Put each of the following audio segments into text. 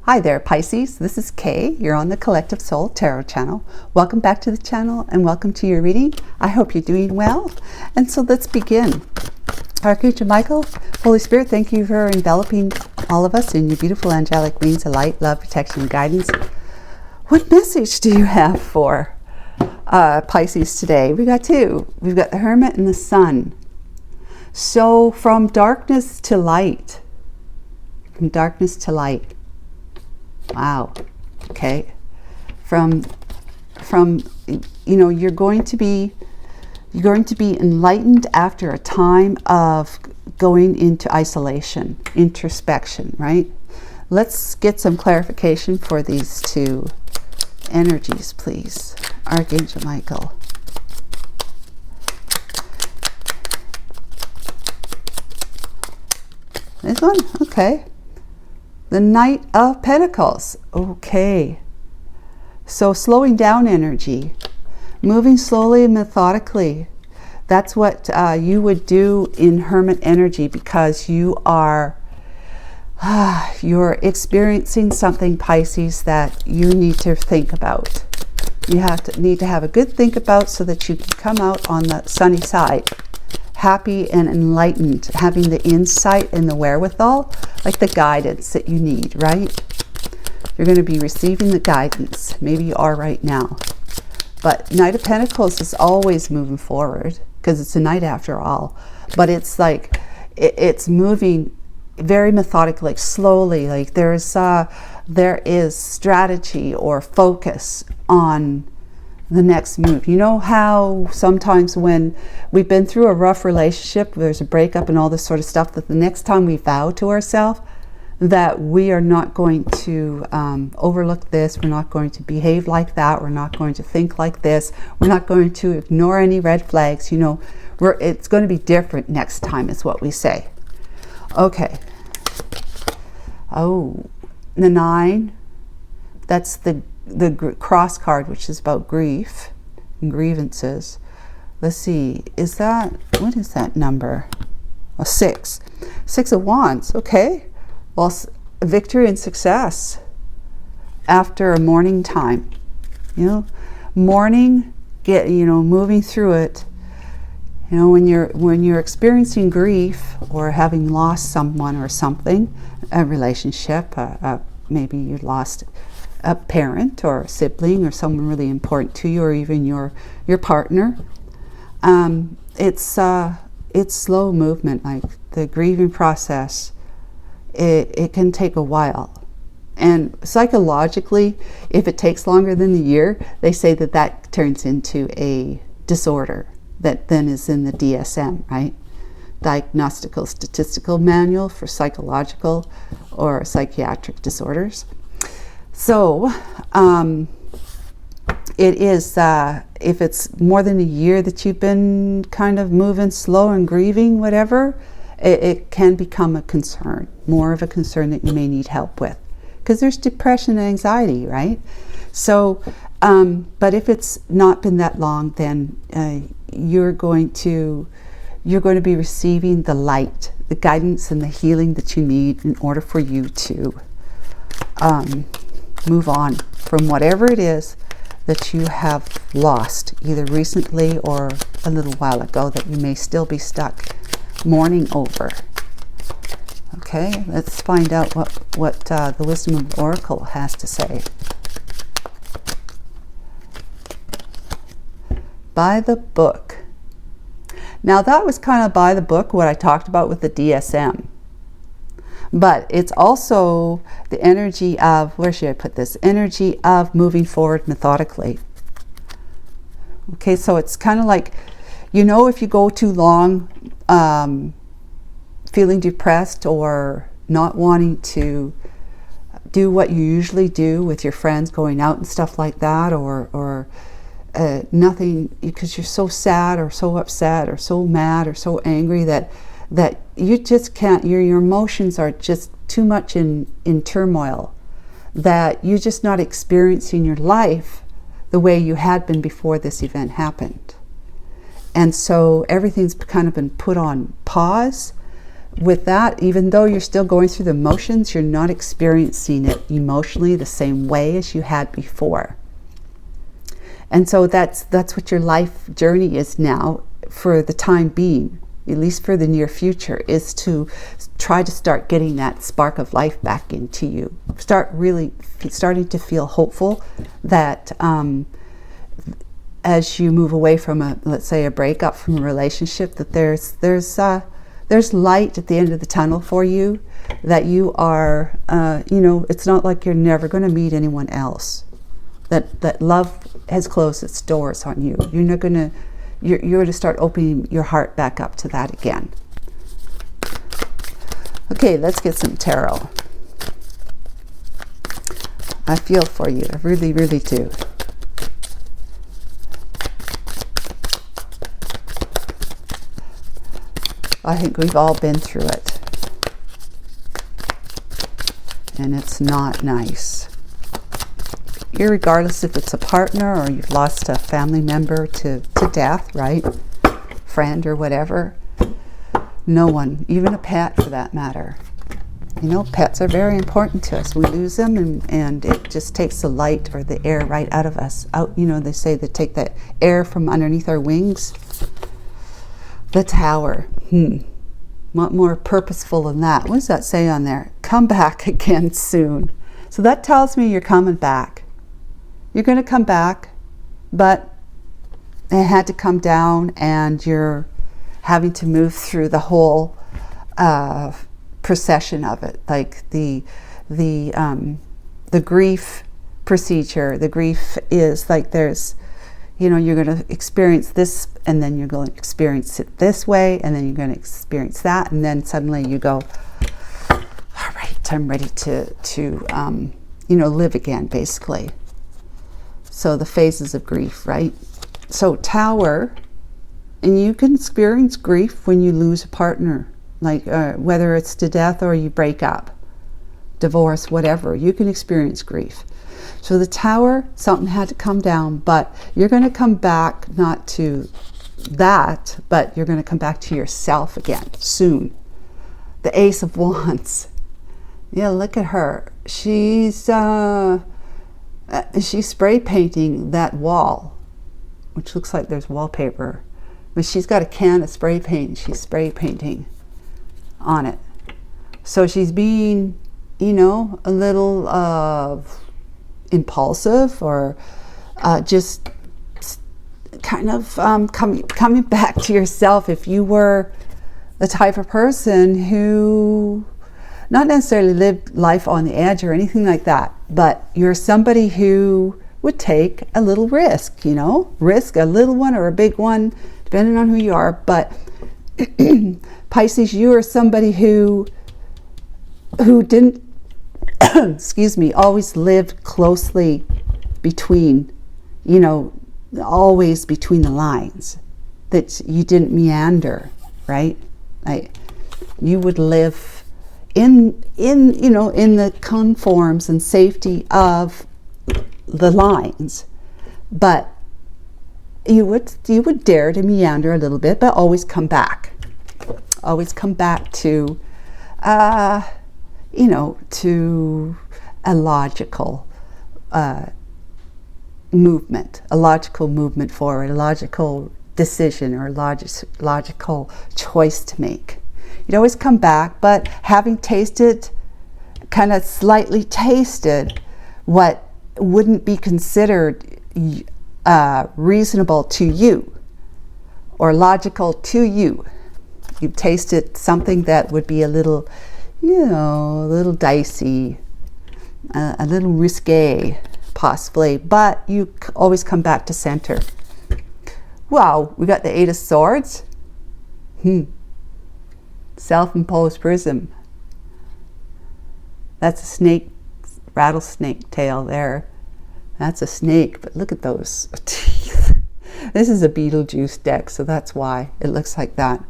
Hi there, Pisces. This is Kay. You're on the Collective Soul Tarot channel. Welcome back to the channel and welcome to your reading. I hope you're doing well. And so let's begin. Archangel Michael, Holy Spirit, thank you for enveloping all of us in your beautiful angelic wings of light, love, protection, and guidance. What message do you have for Pisces today? We got two. We've got the Hermit and the Sun. So from darkness to light. From darkness to light. Wow. Okay. From you're going to be enlightened after a time of going into isolation, introspection, right? Let's get some clarification for these two energies, please. Archangel Michael. This one? Okay. The Knight of Pentacles. Okay. So slowing down energy. Moving slowly and methodically. That's what you would do in Hermit energy, because you are you're experiencing something, Pisces, that you need to think about. You need to have a good think about so that you can come out on the sunny side. Happy and enlightened, having the insight and the wherewithal, like the guidance that you need, right? You're going to be receiving the guidance. Maybe you are right now. But Knight of Pentacles is always moving forward, because it's a knight after all. But it's like, it's moving very methodically, like slowly. Like there is strategy or focus on the next move. You know how sometimes when we've been through a rough relationship, there's a breakup and all this sort of stuff, that the next time we vow to ourselves that we are not going to overlook this, we're not going to behave like that, we're not going to think like this, we're not going to ignore any red flags, you know, it's going to be different next time is what we say. Okay. Oh, the 9, that's the cross card, which is about grief and grievances. Let's see, what is that number? Oh, 6 of Wands. Okay, well, victory and success after a mourning time, mourning, moving through it. When you're experiencing grief or having lost someone or something, a relationship, maybe you lost a parent or a sibling or someone really important to you, or even your partner. It's slow movement, like the grieving process. It can take a while, and psychologically, if it takes longer than a year, they say that turns into a disorder that then is in the DSM, right? Diagnostical Statistical Manual for Psychological or Psychiatric Disorders. So it is, if it's more than a year that you've been kind of moving slow and grieving, whatever, it can become a concern, more of a concern that you may need help with, because there's depression and anxiety, right? So, but if it's not been that long, then you're going to be receiving the light, the guidance and the healing that you need in order for you to move on from whatever it is that you have lost, either recently or a little while ago, that you may still be stuck mourning over. Okay, let's find out what the Wisdom of the Oracle has to say. By the book. Now that was kind of by the book, what I talked about with the DSM. But it's also the energy of, where should I put this? Energy of moving forward methodically. Okay, so it's kind of like, if you go too long feeling depressed or not wanting to do what you usually do with your friends, going out and stuff like that, or nothing, because you're so sad or so upset or so mad or so angry that you just can't, your emotions are just too much in turmoil, that you're just not experiencing your life the way you had been before this event happened. And so everything's kind of been put on pause, with that, even though you're still going through the motions, you're not experiencing it emotionally the same way as you had before. And so that's what your life journey is now for the time being, at least for the near future, is to try to start getting that spark of life back into you. Starting to feel hopeful that as you move away from let's say a breakup from a relationship, that there's light at the end of the tunnel for you, that you are, it's not like you're never going to meet anyone else. That love has closed its doors on you. You're going to start opening your heart back up to that again. Okay, let's get some tarot. I feel for you. I really, really do. I think we've all been through it. And it's not nice. Irregardless if it's a partner or you've lost a family member to death, right? Friend or whatever. No one, even a pet for that matter. Pets are very important to us. We lose them and it just takes the light or the air right out of us. They say they take that air from underneath our wings. The Tower. What more purposeful than that? What does that say on there? Come back again soon. So that tells me you're coming back. You're going to come back, but it had to come down, and you're having to move through the whole procession of it, like the grief procedure. The grief is like there's, you're going to experience this, and then you're going to experience it this way, and then you're going to experience that, and then suddenly you go, all right, I'm ready to live again, basically. So the phases of grief, right? So Tower, and you can experience grief when you lose a partner, like whether it's to death or you break up, divorce, whatever, you can experience grief. So the Tower, something had to come down, but you're going to come back not to that, but you're going to come back to yourself again soon. The Ace of Wands. Yeah, look at her. She's spray painting that wall, which looks like there's wallpaper, but she's got a can of spray paint. She's spray painting on it. So she's being, a little impulsive, or just kind of coming back to yourself. If you were the type of person who not necessarily lived life on the edge or anything like that, but you're somebody who would take a little risk, risk a little one or a big one, depending on who you are. But Pisces, you are somebody who didn't excuse me, always lived closely between, always between the lines, that you didn't meander, right? You would live in the conforms and safety of the lines, but you would dare to meander a little bit, but always come back to to a logical movement forward, a logical decision, or a logical choice to make. You'd always come back, but having slightly tasted what wouldn't be considered reasonable to you or logical to you. You've tasted something that would be a little, a little dicey, a little risque, possibly, but you always come back to center. Wow, we got the Eight of Swords. Self-imposed prism. That's a snake, rattlesnake tail there. That's a snake, but look at those teeth. This is a Beetlejuice deck, so that's why it looks like that.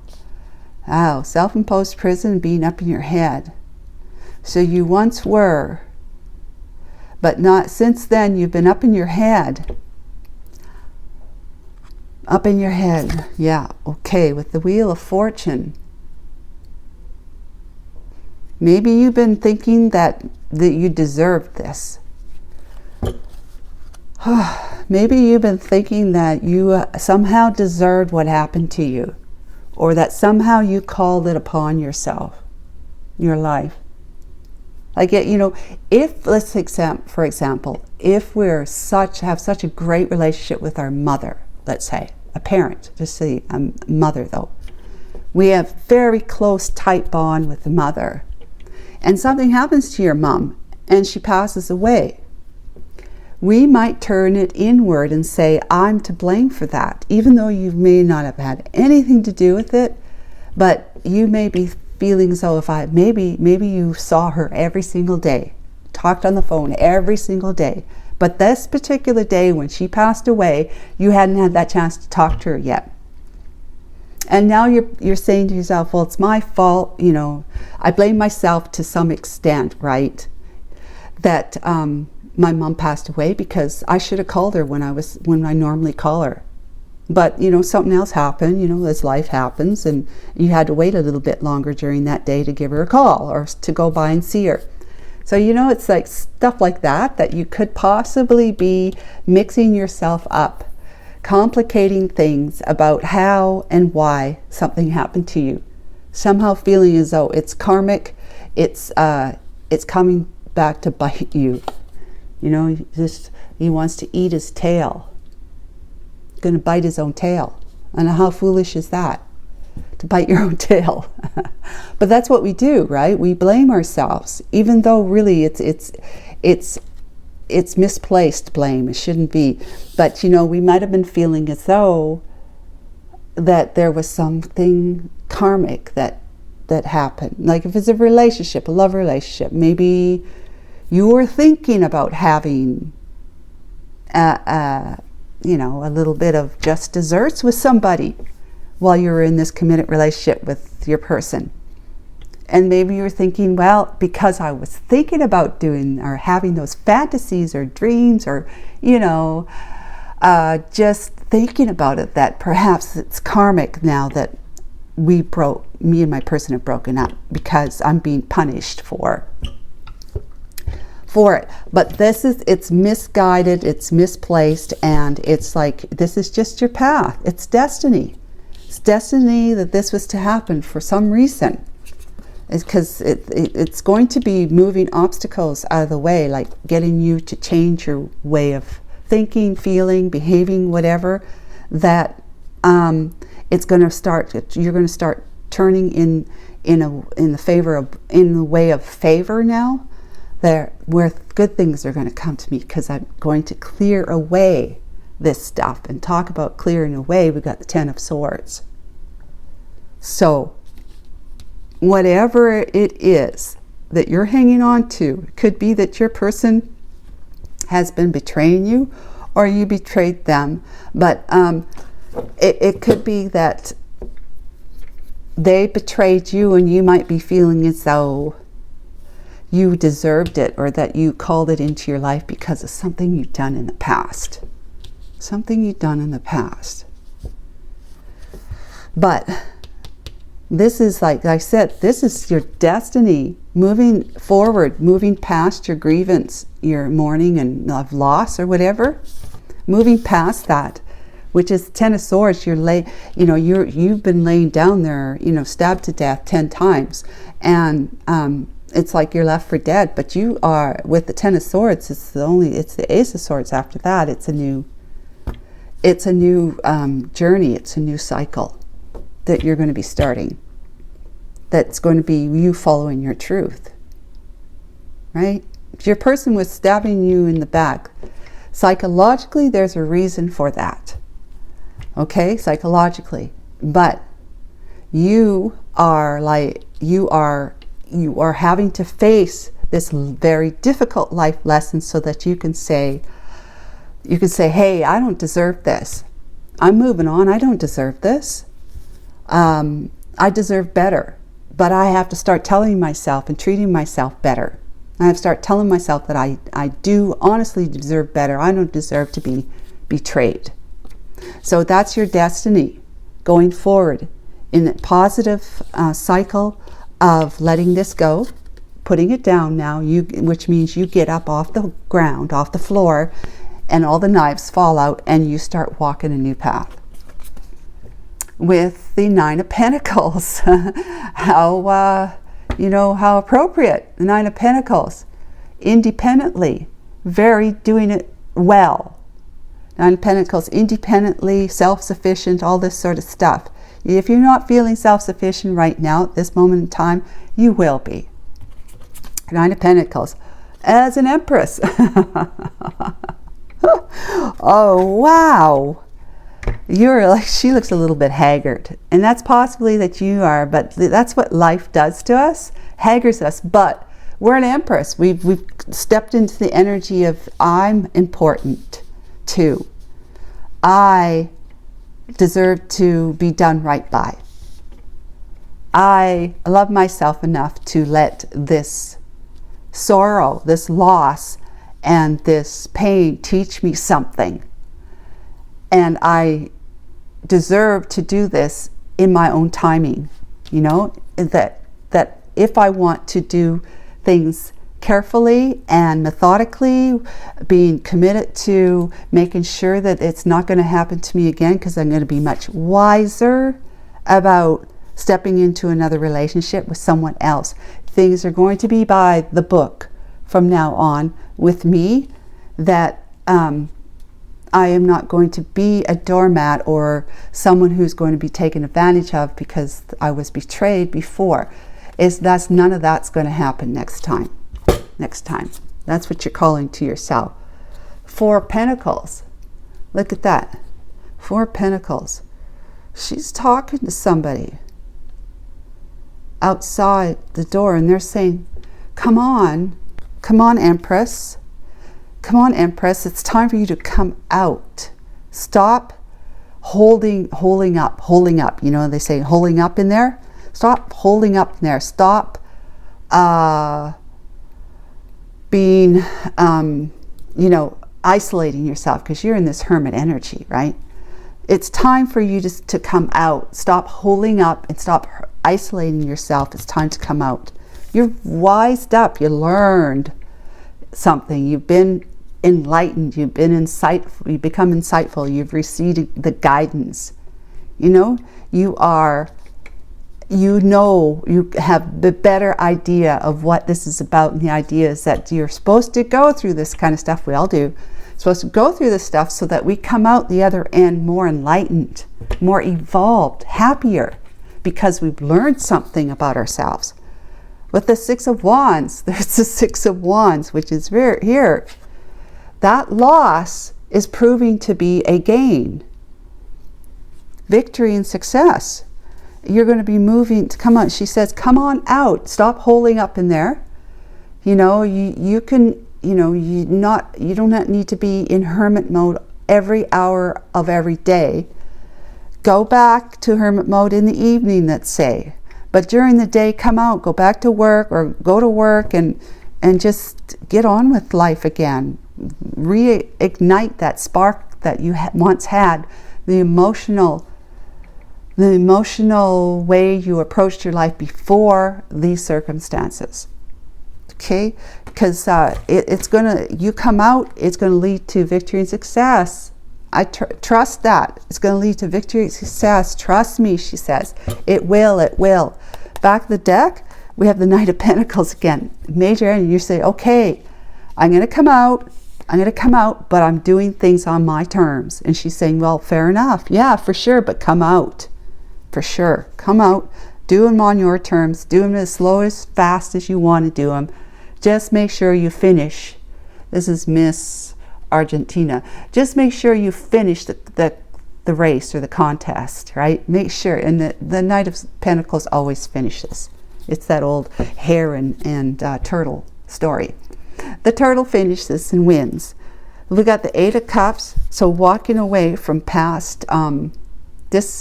Wow, self-imposed prison being up in your head. So you once were, but not since then. You've been up in your head. Up in your head. Yeah, okay, with the Wheel of Fortune. Maybe you've been thinking that you deserved this. Maybe you've been thinking that you somehow deserved what happened to you, or that somehow you called it upon yourself, your life. Like, if, for example, if we have such a great relationship with our mother, let's say, a parent, just say a mother though. We have very close, tight bond with the mother. And something happens to your mom and she passes away. We might turn it inward and say, I'm to blame for that, even though you may not have had anything to do with it, but you may be feeling as though maybe you saw her every single day, talked on the phone every single day, but this particular day when she passed away, you hadn't had that chance to talk to her yet. And now you're saying to yourself, well, it's my fault, I blame myself to some extent, right? That my mom passed away because I should have called her when I normally call her. But, something else happened, as life happens, and you had to wait a little bit longer during that day to give her a call or to go by and see her. So, it's like stuff like that you could possibly be mixing yourself up, complicating things about how and why something happened to you. Somehow feeling as though it's karmic, it's coming back to bite you. He wants to eat his tail. Going to bite his own tail. And how foolish is that? To bite your own tail. But that's what we do, right? We blame ourselves, even though really it's misplaced blame. It shouldn't be. But we might have been feeling as though that there was something karmic that happened. Like if it's a relationship, a love relationship, maybe you were thinking about having a little bit of just desserts with somebody while you were in this committed relationship with your person. And maybe you're thinking, well, because I was thinking about doing or having those fantasies or dreams or, just thinking about it, that perhaps it's karmic now that me and my person have broken up because I'm being punished for it. But it's misguided, it's misplaced, and it's like, this is just your path. It's destiny. It's destiny that this was to happen for some reason. It's because it's going to be moving obstacles out of the way, like getting you to change your way of thinking, feeling, behaving, whatever, that you're going to start turning in the way of favor now. Where good things are going to come to me, because I'm going to clear away this stuff. And talk about clearing away, we've got the Ten of Swords. So whatever it is that you're hanging on to, it could be that your person has been betraying you or you betrayed them, but it could be that they betrayed you and you might be feeling as though you deserved it, or that you called it into your life because of something you've done in the past. Something you've done in the past. But this is, like I said, this is your destiny moving forward, moving past your grievance, your mourning and of loss or whatever. Moving past that, which is Ten of Swords. You've been laying down there, stabbed to death 10 times, and it's like you're left for dead. But you are, with the Ten of Swords, it's the Ace of Swords after that. It's a new journey. It's a new cycle that you're going to be starting. That's going to be you following your truth, right? If your person was stabbing you in the back, psychologically, there's a reason for that. Okay, psychologically, but you are having to face this very difficult life lesson so that you can say, hey, I don't deserve this. I'm moving on. I don't deserve this. I deserve better. But I have to start telling myself and treating myself better. I have to start telling myself that I do honestly deserve better. I don't deserve to be betrayed. So that's your destiny going forward in a positive cycle of letting this go, putting it down now, which means you get up off the ground, off the floor, and all the knives fall out and you start walking a new path. With the Nine of Pentacles, how appropriate, the Nine of Pentacles, independently, doing it well. Nine of Pentacles, independently, self-sufficient, all this sort of stuff. If you're not feeling self-sufficient right now, at this moment in time, you will be. Nine of Pentacles, as an Empress. Oh, wow. You're like, she looks a little bit haggard. And that's possibly that you are, but that's what life does to us, haggards us. But we're an Empress. We've stepped into the energy of I'm important too. I deserve to be done right by. I love myself enough to let this sorrow, this loss, and this pain teach me something. And I deserve to do this in my own timing. You know, that if I want to do things carefully and methodically, being committed to making sure that it's not going to happen to me again, because I'm going to be much wiser about stepping into another relationship with someone else. Things are going to be by the book from now on with me, that I am not going to be a doormat or someone who's going to be taken advantage of because I was betrayed before. None of that's going to happen next time. That's what you're calling to yourself. Four of Pentacles. Look at that. Four of Pentacles. She's talking to somebody outside the door, and they're saying, come on, Empress. Come on, Empress, it's time for you to come out. Stop holding up. You know, they say holding up in there. Stop holding up in there. Stop being, isolating yourself, because you're in this hermit energy, right? It's time for you to come out. Stop holding up and stop isolating yourself. It's time to come out. You're wised up. You learned something. You've been enlightened. You've been insightful. You become insightful. You've received the guidance. You know, you have the better idea of what this is about. And the idea is that you're supposed to go through this kind of stuff. We all do. Supposed to go through this stuff so that we come out the other end more enlightened, more evolved, happier, because we've learned something about ourselves. With the Six of Wands, there's the Six of Wands, which is here. That loss is proving to be a gain. Victory and success. You're going to be moving to come on. She says, come on out. Stop holding up in there. You know, you can, you don't need to be in hermit mode every hour of every day. Go back to hermit mode in the evening, let's say. But during the day, come out, go back to work or go to work and just get on with life again. Reignite that spark that you once had, the emotional way you approached your life before these circumstances. Okay? Because you come out, it's going to lead to victory and success. I trust that. It's going to lead to victory and success. Trust me, she says. It will. Back of the deck, we have the Knight of Pentacles again. Major energy. You say, okay, I'm going to come out, but I'm doing things on my terms. And she's saying, well, fair enough. Yeah, for sure, but come out. For sure. Come out. Do them on your terms. Do them as slow as fast as you want to do them. Just make sure you finish. This is Miss Argentina. Just make sure you finish the race or the contest, right? Make sure. And the Knight of Pentacles always finishes. It's that old hare and turtle story. The turtle finishes and wins. We got the Eight of Cups. So walking away from past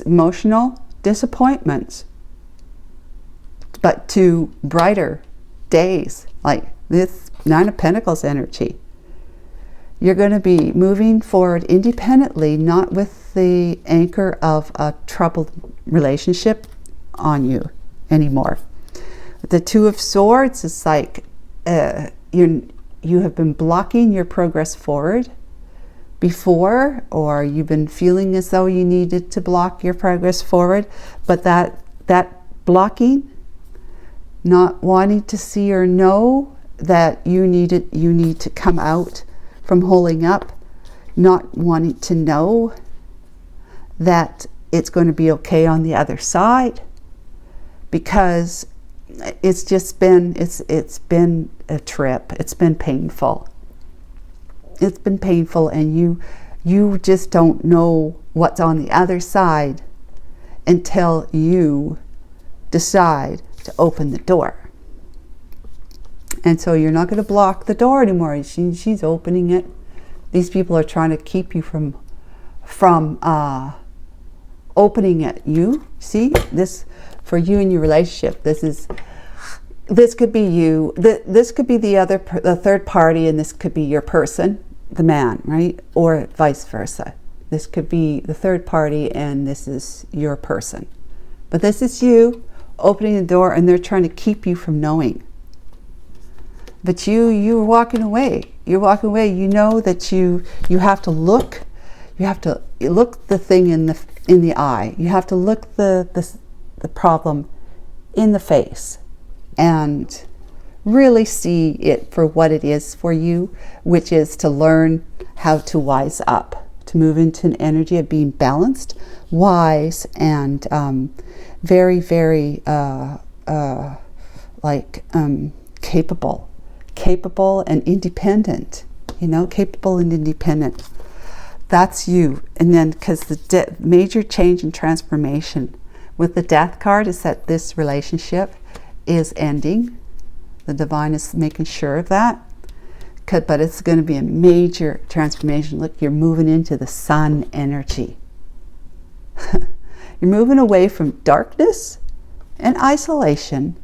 emotional disappointments, but to brighter days, like this Nine of Pentacles energy. You're going to be moving forward independently, not with the anchor of a troubled relationship on you anymore. The Two of Swords is like you have been blocking your progress forward before, or you've been feeling as though you needed to block your progress forward, but that blocking, not wanting to see or know that you need to come out from holding up, not wanting to know that it's going to be okay on the other side, because it's just been it's been a trip. It's been painful. It's been painful, and you just don't know what's on the other side until you decide to open the door. And so you're not going to block the door anymore. She's opening it. These people are trying to keep you from opening it. You see this for you in your relationship. This could be you. This could be the third party, and this could be your person, the man, right? Or vice versa. This could be the third party, and this is your person. But this is you opening the door, and they're trying to keep you from knowing. But you're walking away. You're walking away. You know that you have to look. You have to look the thing in the eye. You have to look the problem in the face and really see it for what it is for you, which is to learn how to wise up, to move into an energy of being balanced, wise, and very, very capable and independent. Capable and independent. That's you. And then, because the major change and transformation with the Death card is that this relationship is ending. The divine is making sure of that. But it's going to be a major transformation. Look, you're moving into the sun energy. You're moving away from darkness and isolation,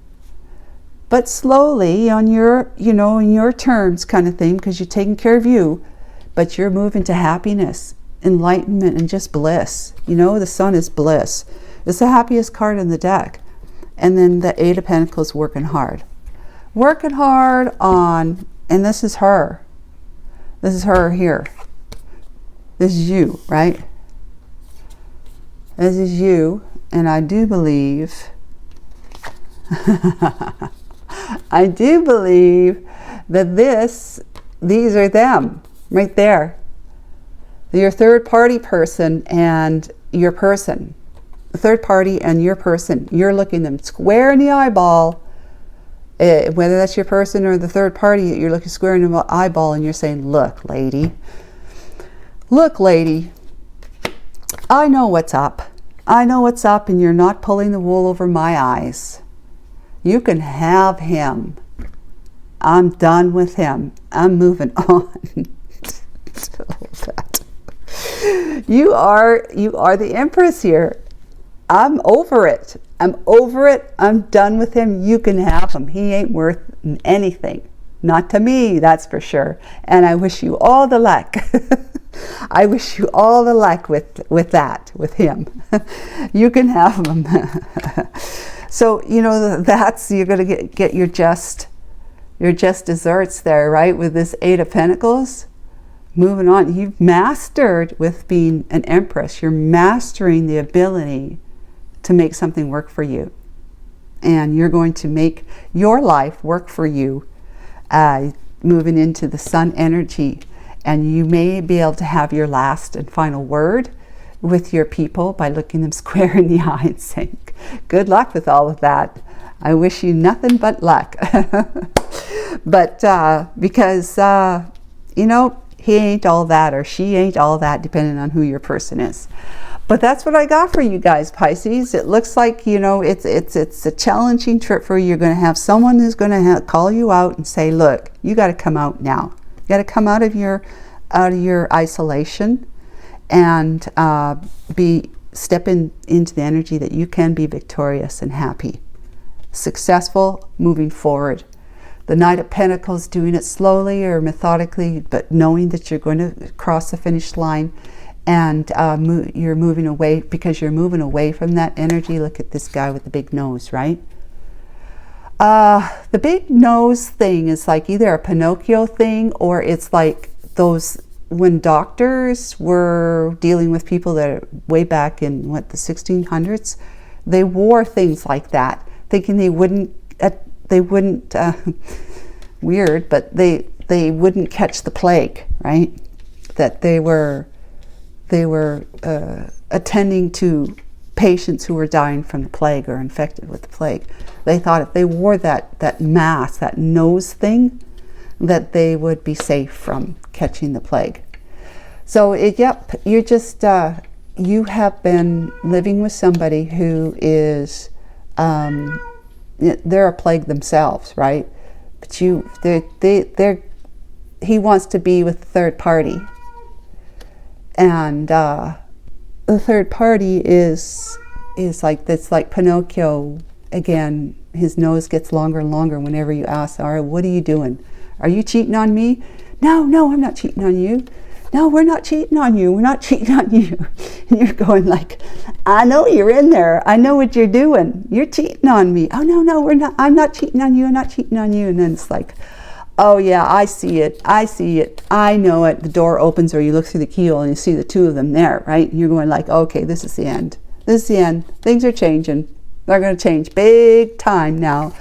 but slowly on your, in your terms kind of thing, because you're taking care of you, but you're moving to happiness, enlightenment, and just bliss. The sun is bliss. It's the happiest card in the deck. And then the Eight of Pentacles, working hard. Working hard on, and this is her. This is her here. This is you, right? This is you, and I do believe, I do believe that these are them, right there. Your third party person and your person. The third party and your person. You're looking them square in the eyeball. Whether that's your person or the third party, you're looking square in the eyeball and you're saying, look, lady, I know what's up. I know what's up, and you're not pulling the wool over my eyes. You can have him. I'm done with him. I'm moving on. You are the Empress here. I'm over it. I'm over it. I'm done with him. You can have him. He ain't worth anything. Not to me, that's for sure. And I wish you all the luck. I wish you all the luck with him. You can have him. So, you're going to get your just desserts there, right? With this Eight of Pentacles. Moving on. You've mastered with being an Empress. You're mastering the ability to make something work for you. And you're going to make your life work for you, moving into the sun energy. And you may be able to have your last and final word with your people by looking them square in the eye and saying, good luck with all of that. I wish you nothing but luck. But because, he ain't all that, or she ain't all that, depending on who your person is. But that's what I got for you guys, Pisces. It looks like, it's a challenging trip for you. You're going to have someone who's going to call you out and say, look, you got to come out now. You got to come out of your isolation and step into the energy that you can be victorious and happy, successful, moving forward. The Knight of Pentacles, doing it slowly or methodically, but knowing that you're going to cross the finish line, and you're moving away, because you're moving away from that energy. Look at this guy with the big nose, right? The big nose thing is like either a Pinocchio thing, or it's like those when doctors were dealing with people that are way back in what, the 1600s, they wore things like that, thinking they wouldn't weird, but they wouldn't catch the plague, right? That they were attending to patients who were dying from the plague or infected with the plague. They thought if they wore that mask, that nose thing, that they would be safe from catching the plague. So yep, you're just you have been living with somebody who is they're a plague themselves, right? But he wants to be with the third party, and the third party is like this, like Pinocchio again. His nose gets longer and longer whenever you ask, "All right, what are you doing? Are you cheating on me?" No, I'm not cheating on you. No, we're not cheating on you. We're not cheating on you. And you're going like, I know you're in there. I know what you're doing. You're cheating on me. Oh, no, we're not. I'm not cheating on you. I'm not cheating on you. And then it's like, oh, yeah, I see it. I see it. I know it. The door opens, or you look through the keyhole and you see the two of them there, right? And you're going like, okay, this is the end. This is the end. Things are changing. They're going to change big time now,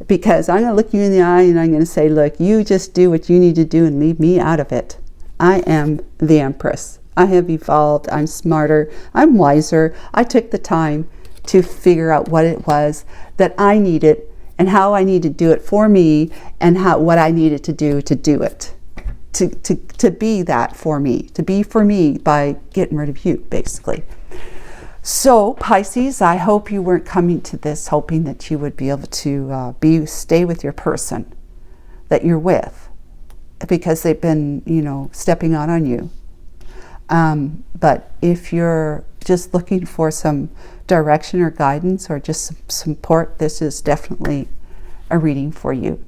because I'm going to look you in the eye and I'm going to say, look, you just do what you need to do and leave me out of it. I am the Empress. I have evolved. I'm smarter. I'm wiser. I took the time to figure out what it was that I needed and how I needed to do it for me, and what I needed to do it. To be that for me. To be for me by getting rid of you, basically. So, Pisces, I hope you weren't coming to this hoping that you would be able to stay with your person that you're with, because they've been, stepping on you. But if you're just looking for some direction or guidance or just some support, this is definitely a reading for you.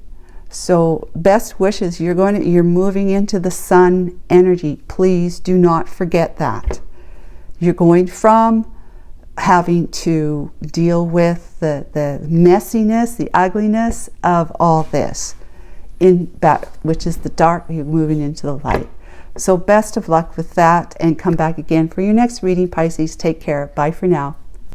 So best wishes. You're moving into the sun energy. Please do not forget that. You're going from having to deal with the messiness, the ugliness of all this, which is the dark. You're moving into the light. So best of luck with that, and come back again for your next reading, Pisces. Take care. Bye for now.